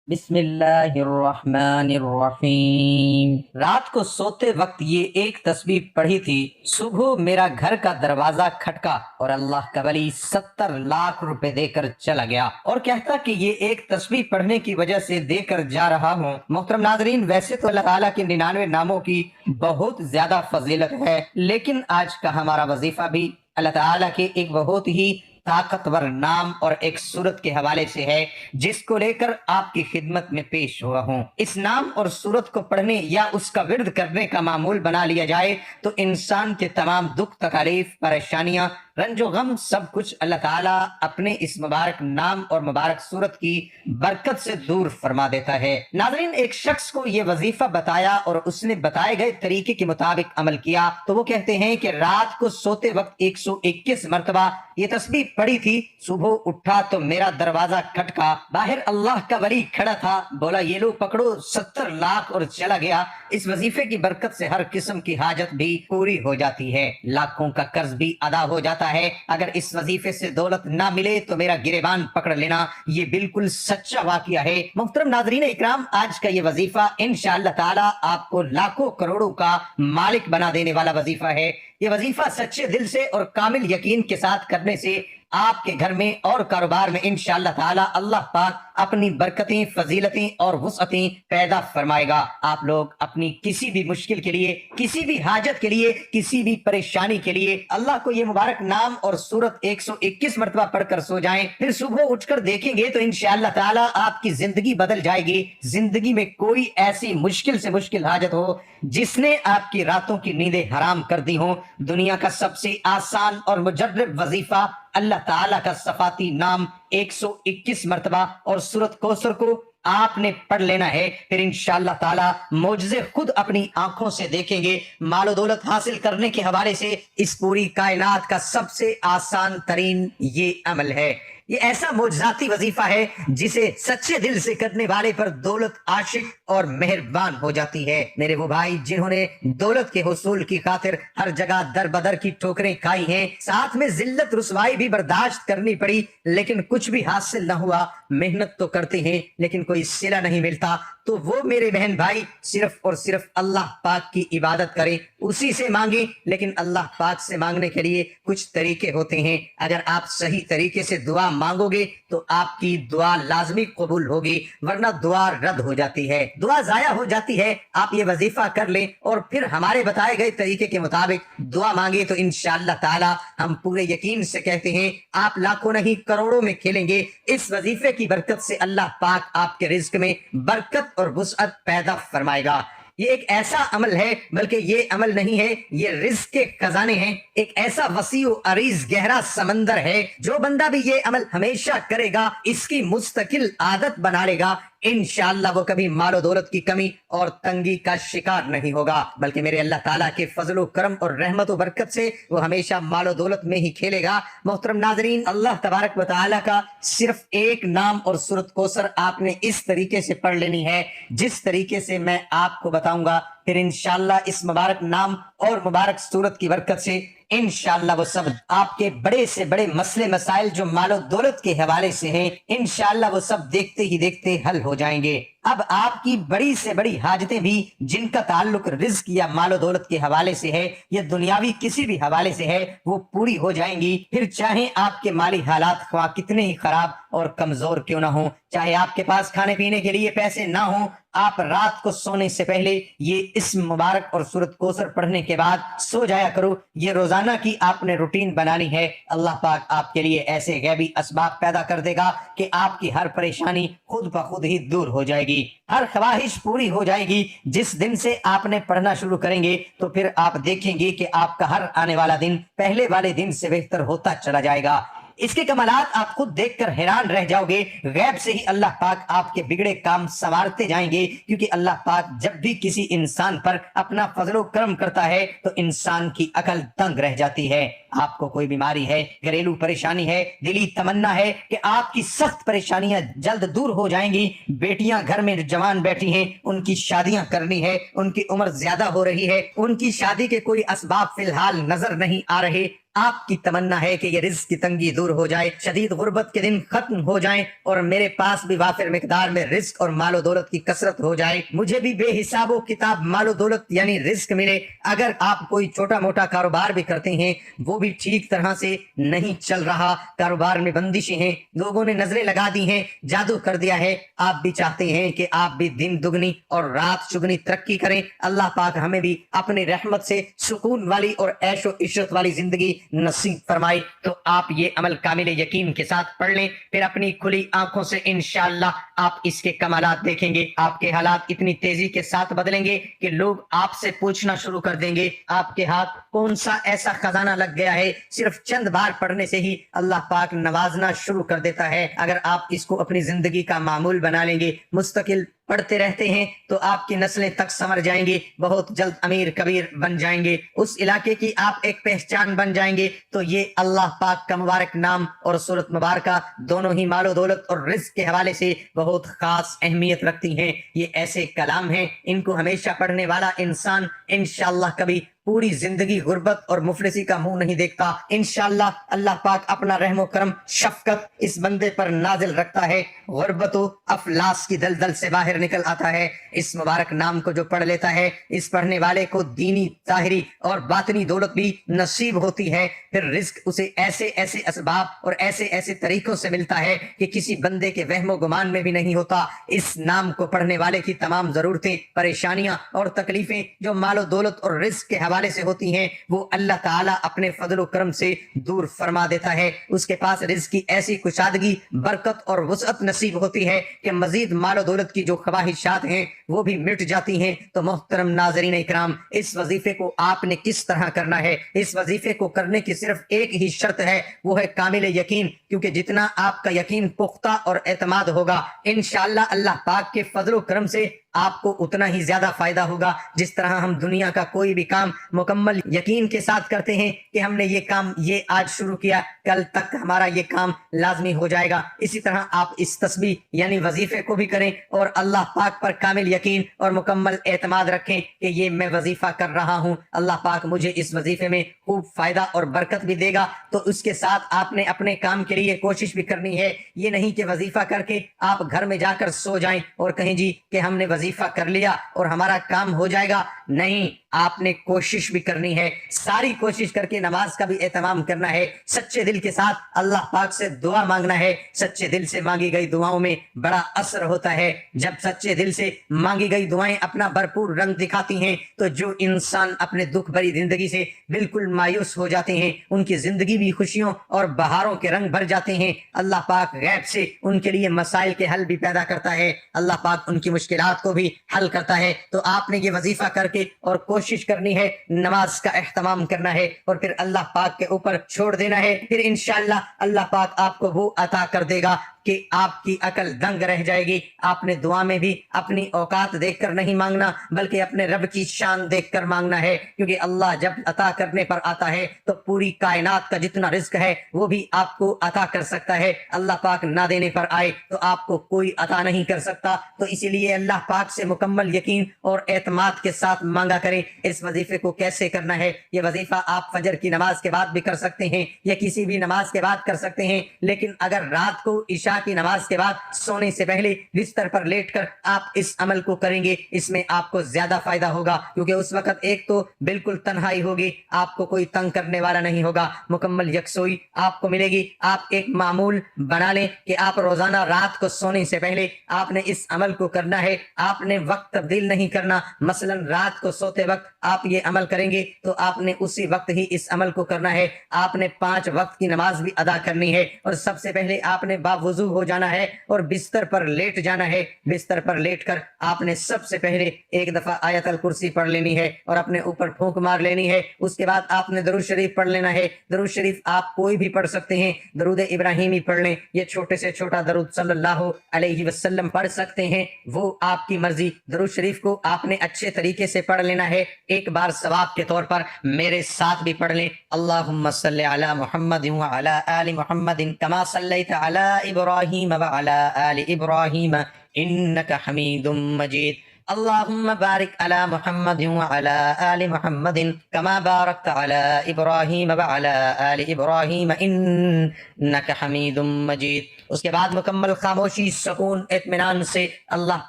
بسم اللہ الرحمن الرحیم۔ رات کو سوتے وقت یہ ایک تسبیح پڑھی تھی، صبح میرا گھر کا دروازہ کھٹکا اور اللہ کا ولی 70 لاکھ روپے دے کر چلا گیا اور کہتا کہ یہ ایک تسبیح پڑھنے کی وجہ سے دے کر جا رہا ہوں۔ محترم ناظرین، ویسے تو اللہ تعالیٰ کے 99 ناموں کی بہت زیادہ فضیلت ہے، لیکن آج کا ہمارا وظیفہ بھی اللہ تعالیٰ کے ایک بہت ہی طاقتور نام اور ایک سورت کے حوالے سے ہے، جس کو لے کر آپ کی خدمت میں پیش ہوا ہوں۔ اس نام اور سورت کو پڑھنے یا اس کا ورد کرنے کا معمول بنا لیا جائے تو انسان کے تمام دکھ تکالیف، پریشانیاں، رنج و غم سب کچھ اللہ تعالیٰ اپنے اس مبارک نام اور مبارک سورت کی برکت سے دور فرما دیتا ہے۔ ناظرین، ایک شخص کو یہ وظیفہ بتایا اور اس نے بتائے گئے طریقے کے مطابق عمل کیا تو وہ کہتے ہیں کہ رات کو سوتے وقت 121 مرتبہ یہ تسبیح پڑھی تھی، صبح اٹھا تو میرا دروازہ کھٹکا، باہر اللہ کا ولی کھڑا تھا، بولا یہ لو پکڑو 70 لاکھ اور چلا گیا۔ اس وظیفے کی برکت سے ہر قسم کی حاجت بھی پوری ہو جاتی ہے، لاکھوں کا قرض بھی ادا ہو جاتا ہے۔ اگر اس وظیفے سے دولت نہ ملے تو میرا گریبان پکڑ لینا، یہ بالکل سچا واقعہ ہے۔ محترم ناظرین اکرام، آج کا یہ وظیفہ انشاءاللہ تعالی آپ کو لاکھوں کروڑوں کا مالک بنا دینے والا وظیفہ ہے۔ یہ وظیفہ سچے دل سے اور کامل یقین کے ساتھ کرنے سے آپ کے گھر میں اور کاروبار میں انشاءاللہ تعالی اللہ پاک اپنی برکتیں، فضیلتیں اور وسعتیں پیدا فرمائے گا۔ آپ لوگ اپنی کسی بھی مشکل کے لیے، کسی بھی حاجت کے لیے، کسی بھی پریشانی کے لیے اللہ کو یہ مبارک نام اور سورت 121 مرتبہ پڑھ کر سو جائیں، پھر صبح اٹھ کر دیکھیں گے تو انشاءاللہ تعالی آپ کی زندگی بدل جائے گی۔ زندگی میں کوئی ایسی مشکل سے مشکل حاجت ہو جس نے آپ کی راتوں کی نیندیں حرام کر دی ہوں، دنیا کا سب سے آسان اور مجرب وظیفہ اللہ تعالیٰ کا صفاتی نام 121 مرتبہ اور سورت کوثر کو آپ نے پڑھ لینا ہے، پھر انشاءاللہ تعالیٰ معجزے خود اپنی آنکھوں سے دیکھیں گے۔ مال و دولت حاصل کرنے کے حوالے سے اس پوری کائنات کا سب سے آسان ترین یہ عمل ہے۔ یہ ایسا معجزاتی وظیفہ ہے جسے سچے دل سے کرنے والے پر دولت عاشق اور مہربان ہو جاتی ہے۔ میرے وہ بھائی جنہوں نے دولت کے حصول کی خاطر ہر جگہ در بدر کی ٹھوکریں کھائی ہیں، ساتھ میں ذلت رسوائی بھی برداشت کرنی پڑی، لیکن کچھ بھی حاصل نہ ہوا، محنت تو کرتے ہیں لیکن کوئی صلہ نہیں ملتا، تو وہ میرے بہن بھائی صرف اور صرف اللہ پاک کی عبادت کریں، اسی سے مانگیں، لیکن اللہ پاک سے مانگنے کے لیے کچھ طریقے ہوتے ہیں۔ اگر آپ صحیح طریقے سے دعا مانگو گے تو آپ کی دعا لازمی قبول ہوگی، ورنہ دعا رد ہو جاتی ہے، دعا ضائع ہو جاتی ہے۔ آپ یہ وظیفہ کر لیں اور پھر ہمارے بتائے گئے طریقے کے مطابق دعا مانگے تو انشاءاللہ تعالی ہم پورے یقین سے کہتے ہیں آپ لاکھوں نہیں کروڑوں میں کھیلیں گے۔ اس وظیفے کی برکت سے اللہ پاک آپ کے رزق میں برکت اور وسعت پیدا فرمائے گا۔ یہ ایک ایسا عمل ہے، بلکہ یہ عمل نہیں ہے، یہ رزق کے خزانے ہیں، ایک ایسا وسیع و عریض گہرا سمندر ہے۔ جو بندہ بھی یہ عمل ہمیشہ کرے گا، اس کی مستقل عادت بنا لے گا، انشاءاللہ وہ کبھی مال و دولت کی کمی اور تنگی کا شکار نہیں ہوگا، بلکہ میرے اللہ تعالیٰ کے فضل و کرم اور رحمت و برکت سے وہ ہمیشہ مال و دولت میں ہی کھیلے گا۔ محترم ناظرین، اللہ تبارک و تعالیٰ کا صرف ایک نام اور سورت کوثر آپ نے اس طریقے سے پڑھ لینی ہے جس طریقے سے میں آپ کو بتاؤں گا، پھر انشاءاللہ اس مبارک نام اور مبارک سورت کی برکت سے انشاءاللہ وہ سب آپ کے بڑے سے بڑے مسئلے مسائل جو مال و دولت کے حوالے سے ہیں، انشاءاللہ وہ سب دیکھتے ہی دیکھتے حل ہو جائیں گے۔ اب آپ کی بڑی سے بڑی حاجتیں بھی جن کا تعلق رزق یا مال و دولت کے حوالے سے ہے یا دنیاوی کسی بھی حوالے سے ہے، وہ پوری ہو جائیں گی، پھر چاہے آپ کے مالی حالات خواہ کتنے ہی خراب اور کمزور کیوں نہ ہوں، چاہے آپ کے پاس کھانے پینے کے لیے پیسے نہ ہوں، آپ رات کو سونے سے پہلے یہ اسم مبارک اور سورت کوثر پڑھنے کے بعد سو جایا کرو۔ یہ روزانہ کی آپ نے روٹین بنانی ہے۔ اللہ پاک آپ کے لیے ایسے غیبی اسباب پیدا کر دے گا کہ آپ کی ہر پریشانی خود بخود ہی دور ہو جائے گی، ہر خواہش پوری ہو جائے گی۔ جس دن سے آپ نے پڑھنا شروع کریں گے تو پھر آپ دیکھیں گے کہ آپ کا ہر آنے والا دن پہلے والے دن سے بہتر ہوتا چلا جائے گا۔ اس کے کمالات آپ خود دیکھ کر حیران رہ جاؤ گے۔ غیب سے ہی اللہ پاک آپ کے بگڑے کام سنوارتے جائیں گے، کیونکہ اللہ پاک جب بھی کسی انسان پر اپنا فضل و کرم کرتا ہے تو انسان کی عقل دنگ رہ جاتی ہے۔ آپ کو کوئی بیماری ہے، گھریلو پریشانی ہے، دلی تمنا ہے کہ آپ کی سخت پریشانیاں جلد دور ہو جائیں گی، بیٹیاں گھر میں جوان بیٹھی ہیں، ان کی شادیاں کرنی ہے، ان کی عمر زیادہ ہو رہی ہے، ان کی شادی کے کوئی اسباب فی الحال نظر نہیں آ رہے، آپ کی تمنا ہے کہ یہ رزق کی تنگی دور ہو جائے، شدید غربت کے دن ختم ہو جائیں اور میرے پاس بھی وافر مقدار میں رزق اور مال و دولت کی کثرت ہو جائے، مجھے بھی بے حساب و کتاب مال و دولت یعنی رزق ملے۔ اگر آپ کوئی چھوٹا موٹا کاروبار بھی کرتے ہیں وہ بھی ٹھیک طرح سے نہیں چل رہا، کاروبار میں بندشیں ہیں، لوگوں نے نظریں لگا دی ہیں، جادو کر دیا ہے، آپ بھی چاہتے ہیں کہ آپ بھی دن دگنی اور رات چگنی ترقی کریں، اللہ پاک ہمیں بھی اپنی رحمت سے سکون والی اور عیش و عشرت والی زندگی نصیب فرمائے، تو آپ یہ عمل کامل یقین کے ساتھ پڑھ لیں، پھر اپنی کھلی آنکھوں سے انشاءاللہ آپ اس کے کمالات دیکھیں گے۔ آپ کے حالات اتنی تیزی کے ساتھ بدلیں گے کہ لوگ آپ سے پوچھنا شروع کر دیں گے آپ کے ہاتھ کون سا ایسا خزانہ لگ گیا ہے، صرف چند بار پڑھنے سے ہی اللہ پاک نوازنا شروع کر دیتا ہے۔ اگر آپ اس کو اپنی زندگی کا معمول بنا لیں گے، مستقل پڑھتے رہتے ہیں، تو آپ کی نسلیں تک سمر جائیں گے، بہت جلد امیر کبیر بن جائیں گے، اس علاقے کی آپ ایک پہچان بن جائیں گے۔ تو یہ اللہ پاک کا مبارک نام اور سورت مبارکہ دونوں ہی مال و دولت اور رزق کے حوالے سے بہت خاص اہمیت رکھتی ہیں۔ یہ ایسے کلام ہیں، ان کو ہمیشہ پڑھنے والا انسان انشاءاللہ کبھی پوری زندگی غربت اور مفلسی کا منہ نہیں دیکھتا۔ انشاءاللہ اللہ پاک اپنا رحم و کرم شفقت اس بندے پر نازل رکھتا ہے، غربت و افلاس کی دلدل سے باہر نکل آتا ہے۔ اس مبارک نام کو جو پڑھ لیتا ہے، اس پڑھنے والے کو دینی ظاہری اور باطنی دولت بھی نصیب ہوتی ہے، پھر رزق اسے ایسے ایسے اسباب اور ایسے ایسے طریقوں سے ملتا ہے کہ کسی بندے کے وہم و گمان میں بھی نہیں ہوتا۔ اس نام کو پڑھنے والے کی تمام ضرورتیں، پریشانیاں اور تکلیفیں جو مال و دولت اور رزق کے حوالے سے ہوتی ہیں، وہ اللہ تعالیٰ اپنے فضل و کرم سے دور فرما دیتا ہے۔ اس کے پاس رزق کی ایسی کشادگی، برکت اور وسعت نصیب ہوتی ہے کہ مزید مال و دولت کی جو خواہشات ہیں وہ بھی مٹ جاتی ہیں۔ تو محترم ناظرین اکرام، اس وظیفے کو آپ نے کس طرح کرنا ہے؟ اس وظیفے کو کرنے کی صرف ایک ہی شرط ہے، وہ ہے کامل یقین، کیونکہ جتنا آپ کا یقین پختہ اور اعتماد ہوگا، انشاءاللہ اللہ پاک کے فضل و کرم سے آپ کو اتنا ہی زیادہ فائدہ ہوگا۔ جس طرح ہم دنیا کا کوئی بھی کام مکمل یقین کے ساتھ کرتے ہیں کہ ہم نے یہ کام یہ آج شروع کیا، کل تک ہمارا یہ کام لازمی ہو جائے گا، اسی طرح آپ اس تسبیح یعنی وظیفے کو بھی کریں اور اللہ پاک پر کامل یقین اور مکمل اعتماد رکھیں کہ یہ میں وظیفہ کر رہا ہوں، اللہ پاک مجھے اس وظیفے میں خوب فائدہ اور برکت بھی دے گا۔ تو اس کے ساتھ آپ نے اپنے کام کے لیے کوشش بھی کرنی ہے، یہ نہیں کہ وظیفہ کر کے آپ گھر میں جا کر سو جائیں اور کہیں جی کہ ہم نے وظیفہ کر لیا اور ہمارا کام ہو جائے گا۔ نہیں، آپ نے کوشش بھی کرنی ہے، ساری کوشش کر کے نماز کا بھی اہتمام کرنا ہے، سچے دل کے ساتھ اللہ پاک سے دعا مانگنا ہے۔ سچے دل سے مانگی گئی دعاؤں میں بڑا اثر ہوتا ہے۔ جب سچے دل سے مانگی گئی دعائیں اپنا بھرپور رنگ دکھاتی ہیں تو جو انسان اپنے دکھ بھری زندگی سے بالکل مایوس ہو جاتے ہیں، ان کی زندگی بھی خوشیوں اور بہاروں کے رنگ بھر جاتے ہیں۔ اللہ پاک غیب سے ان کے لیے مسائل کے حل بھی پیدا کرتا ہے، اللہ پاک ان کی مشکلات کو بھی حل کرتا ہے۔ تو آپ نے یہ وظیفہ کر کے اور کوشش کرنی ہے، نماز کا اہتمام کرنا ہے اور پھر اللہ پاک کے اوپر چھوڑ دینا ہے، پھر انشاءاللہ اللہ پاک آپ کو وہ عطا کر دے گا کہ آپ کی عقل دنگ رہ جائے گی۔ آپ نے دعا میں بھی اپنی اوقات دیکھ کر نہیں مانگنا بلکہ اپنے رب کی شان دیکھ کر مانگنا ہے، کیونکہ اللہ جب عطا کرنے پر آتا ہے تو پوری کائنات کا جتنا رزق ہے وہ بھی آپ کو عطا کر سکتا ہے۔ اللہ پاک نہ دینے پر آئے تو آپ کو کوئی عطا نہیں کر سکتا۔ تو اسی لیے اللہ پاک سے مکمل یقین اور اعتماد کے ساتھ مانگا کریں۔ اس وظیفے کو کیسے کرنا ہے؟ یہ وظیفہ آپ فجر کی نماز کے بعد بھی کر سکتے ہیں یا کسی بھی نماز کے بعد کر سکتے ہیں، لیکن اگر رات کو عشاء کی نماز کے بعد سونے سے پہلے بستر پر لیٹ کر آپ اس عمل کو کریں گے، اس میں آپ کو زیادہ فائدہ ہوگا، کیونکہ اس وقت ایک تو بالکل تنہائی ہوگی، آپ کو کوئی تنگ کرنے والا نہیں ہوگا، مکمل یکسوئی آپ کو ملے گی۔ آپ ایک معمول بنا لیں کہ آپ روزانہ رات کو سونے سے پہلے آپ نے اس عمل کو کرنا ہے، آپ نے وقت تبدیل نہیں کرنا۔ مثلا رات کو سوتے وقت آپ یہ عمل کریں گے تو آپ نے اسی وقت ہی اس عمل کو کرنا ہے۔ آپ نے 5 وقت کی نماز بھی ادا کرنی ہے اور سب سے پہلے آپ نے باوضو ہو جانا ہے اور بستر پر لیٹ جانا ہے۔ بستر پر لیٹ کر آپ نے سب سے پہلے ایک دفعہ آیت الکرسی پڑھ لینی ہے اور اپنے اوپر پھونک مار لینی ہے۔ اس کے بعد آپ نے درود شریف پڑھ لینا ہے۔ درود شریف آپ کوئی بھی پڑھ سکتے ہیں، درود ابراہیمی پڑھ لیں، یہ چھوٹے سے چھوٹا درود صلی اللہ علیہ وسلم پڑھ سکتے ہیں، وہ آپ کی مرضی۔ درود شریف کو آپ نے اچھے طریقے سے پڑھ لینا ہے، ایک بار ثواب کے طور پر میرے ساتھ بھی پڑھ لیں۔ اللہم صلی علی محمد وعلی آل محمد کما صلیت علی ابراہیم وعلی آل ابراہیم انک حمید مجید۔ اللهم بارك على محمد وعلى آل محمد كما باركت على إبراهيم وعلى آل إبراهيم إنك حميد مجيد. اس کے بعد مکمل خاموشی، سکون، اطمینان سے اللہ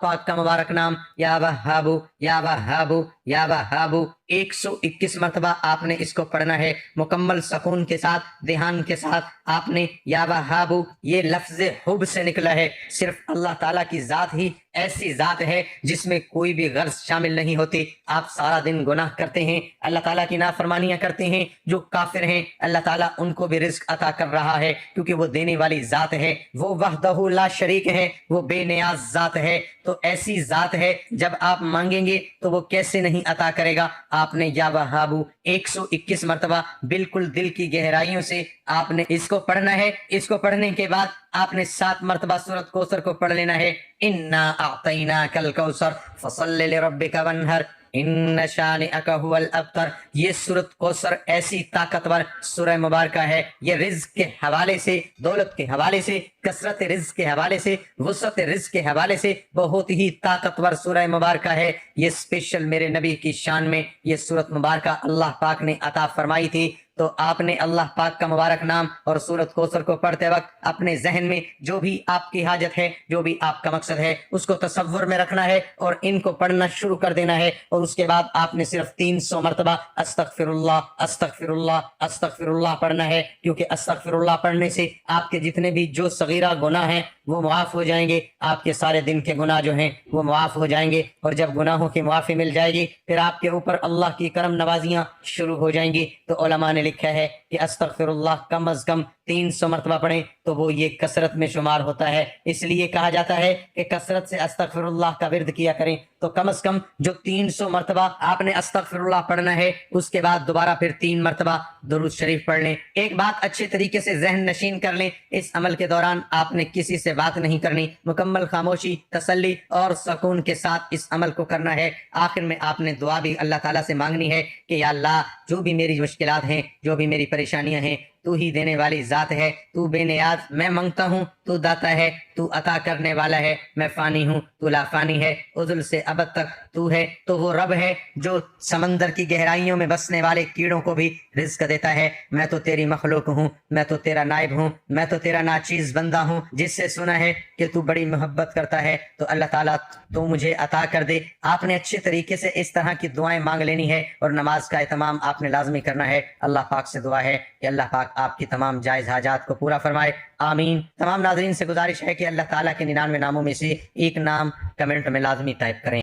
پاک کا مبارک نام یا وہابو یا وہابو یا وہابو 121 مرتبہ آپ نے اس کو پڑھنا ہے، مکمل سکون کے ساتھ، دھیان کے ساتھ. آپ نے یا وہابو، یہ لفظ حب سے نکلا ہے. صرف اللہ تعالیٰ کی ذات ہی ایسی ذات ہے جس میں کوئی بھی غرض شامل نہیں ہوتی. آپ سارا دن گناہ کرتے ہیں، اللہ تعالیٰ کی نافرمانیاں کرتے ہیں. جو کافر ہیں اللہ تعالیٰ ان کو بھی رزق عطا کر رہا ہے کیونکہ وہ دینے والی ذات ہے. وہ وحدہ لا شریک ہے، وہ بے نیاز ذات ہے. تو ایسی ذات ہے جب آپ مانگیں گے تو وہ کیسے نہیں عطا کرے گا. آپ نے یا وہابو 121 مرتبہ بالکل دل کی گہرائیوں سے آپ نے اس کو پڑھنا ہے. اس کو پڑھنے کے بعد آپ نے 7 مرتبہ سورۃ کوثر کو پڑھ لینا ہے. انا اعطیناک الکوثر فصل لربک وانحر ان شانئک هو الابتر. یہ سورۃ کوثر ایسی طاقتور سورہ مبارکہ ہے. یہ رزق کے حوالے سے، دولت کے حوالے سے، کثرت رزق کے حوالے سے، وسعت رزق کے حوالے سے بہت ہی طاقتور سورہ مبارکہ ہے. یہ اسپیشل میرے نبی کی شان میں یہ سورۃ مبارکہ اللہ پاک نے عطا فرمائی تھی. تو آپ نے اللہ پاک کا مبارک نام اور سورۃ کوثر کو پڑھتے وقت اپنے ذہن میں جو بھی آپ کی حاجت ہے، جو بھی آپ کا مقصد ہے، اس کو تصور میں رکھنا ہے اور ان کو پڑھنا شروع کر دینا ہے. اور اس کے بعد آپ نے صرف 300 مرتبہ استغفر اللہ استغفر اللہ استغفر اللہ پڑھنا ہے، کیونکہ استغفر اللہ پڑھنے سے آپ کے جتنے بھی جو صغیرہ گناہ ہیں وہ معاف ہو جائیں گے. آپ کے سارے دن کے گناہ جو ہیں وہ معاف ہو جائیں گے. اور جب گناہوں کی معافی مل جائے گی پھر آپ کے اوپر اللہ کی کرم نوازیاں شروع ہو جائیں گی. تو علماء نے لکھا ہے کہ استغفر اللہ کم از کم 300 مرتبہ پڑھیں تو وہ یہ کثرت میں شمار ہوتا ہے. اس لیے کہا جاتا ہے کہ کثرت سے استغفر اللہ کا ورد کیا کریں. تو کم از کم جو 300 مرتبہ آپ نے استغفر اللہ پڑھنا ہے، اس کے بعد دوبارہ پھر 3 مرتبہ درود شریف پڑھ لیں. ایک بات اچھے طریقے سے ذہن نشین کر لیں، اس عمل کے دوران آپ نے کسی سے بات نہیں کرنی، مکمل خاموشی، تسلی اور سکون کے ساتھ اس عمل کو کرنا ہے. آخر میں آپ نے دعا بھی اللہ تعالیٰ سے مانگنی ہے کہ یا اللہ، جو بھی میری مشکلات ہیں، جو بھی میری پریشانیاں ہیں، تو ہی دینے والی ذات ہے. تو بے نیاز، میں مانگتا ہوں، تو داتا ہے، تو عطا کرنے والا ہے. میں فانی ہوں، تو لا فانی ہے. ازل سے ابد تک تو ہے. تو وہ رب ہے جو سمندر کی گہرائیوں میں بسنے والے کیڑوں کو بھی رزق دیتا ہے. میں تو تیری مخلوق ہوں، میں تو تیرا نائب ہوں، میں تو تیرا ناچیز بندہ ہوں، جس سے سنا ہے کہ تو بڑی محبت کرتا ہے. تو اللہ تعالیٰ تو مجھے عطا کر دے. آپ نے اچھے طریقے سے اس طرح کی دعائیں مانگ لینی ہے اور نماز کا اہتمام آپ نے لازمی کرنا ہے. اللہ پاک سے دعا ہے کہ اللہ پاک آپ کی تمام جائز حاجات کو پورا فرمائے. آمین. تمام ناظرین سے گزارش ہے کہ اللہ تعالیٰ کے 99 ناموں میں سے ایک نام کمنٹ میں لازمی ٹائپ کریں.